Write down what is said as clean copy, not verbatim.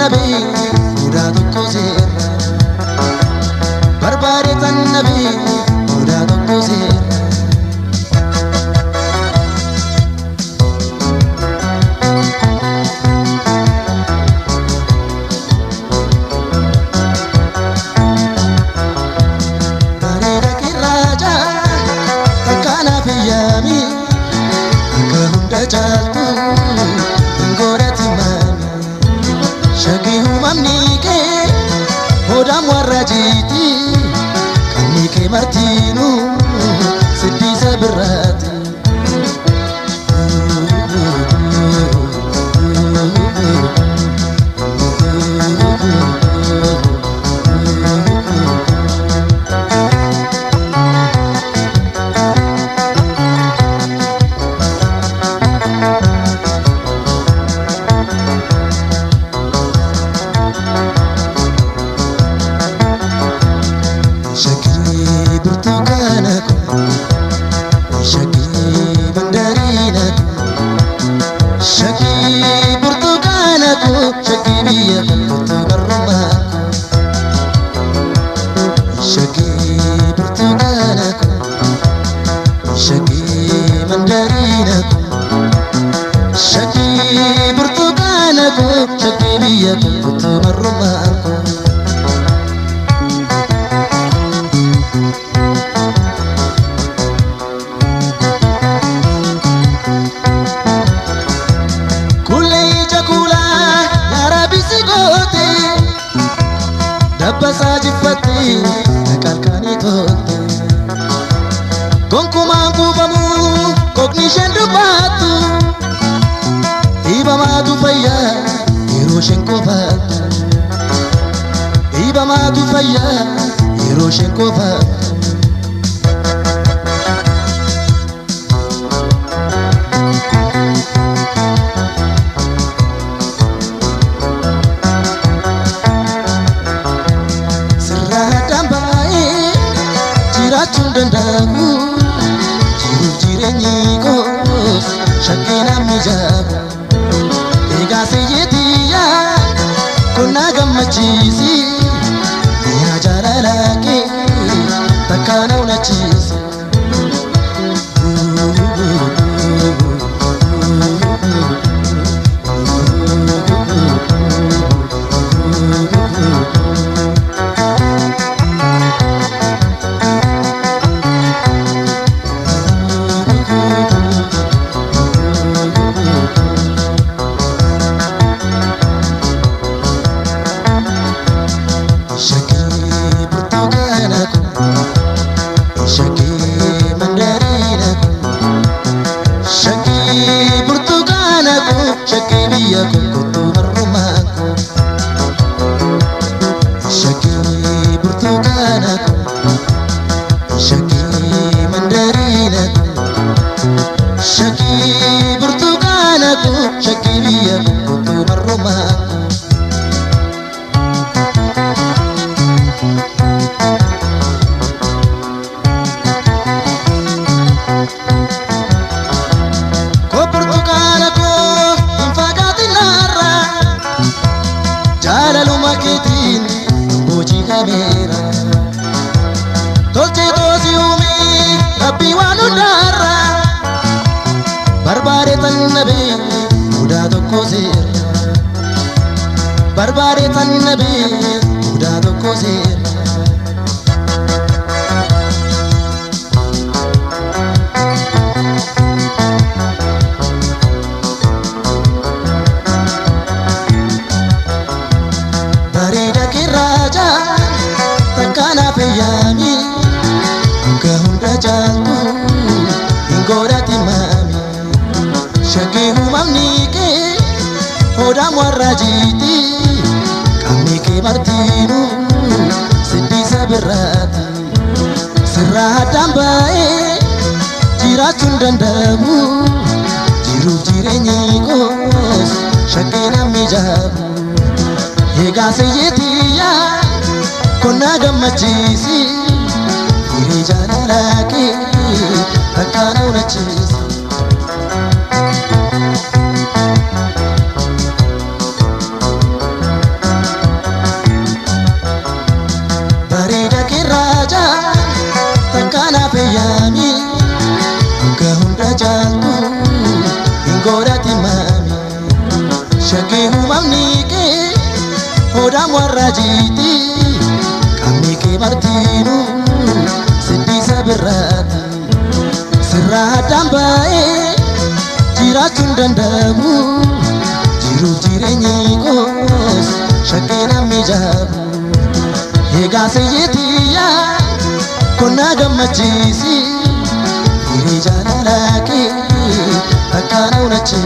tannabe mudaa tokko seera barbaade tannabe mudaa tokko seera bareeda kirraaja takkaana fayyami akka hunda caaltu Shagi humamni ke hodam warrajiti kanni ke martinu siddi sabirati Dabbasaa jiffatti kalkanii tolte gonkumaan kuufamu kokni isheen dubbattu dhiibamaatu fayyaa yeroo isheen qofaattu dhiibamaatu fayyaa yeroo isheen qofaattu dandamu jiruuf jireenyi koos shakkina mijaaba egaa seeyyeetiyya konna gammachiisi yaa jaalalaa kee takka na hunachiisi Tolche tosi umi rabbi waan hundarra barbaade tannabe mudaa tokko seera barbaade tannabe mudaa tokko seera bareeda kirraaja takkaana fayyami akka hunda caaltu hingoodhati maami shagi humamni kee hodam warrajiti qaamni kee martinu siddi sabirati sirraa addaan baa'ee jiraachuun dandamu jiruuf jireenyi koos shakkina mijaabu egaa seeyyeetiyya konna gammachiisi hiree jaalalaa kee takka na hunachiisi Odam warrajiti Kami ke martinu Sindi sabirati Sirradam bae Jiraachun dandamu Jiru jireenyi koos Shakkina mijabu Egaa seyyetiya Konna gammachiisi Hiri jaalalaa kee Akkaana unachi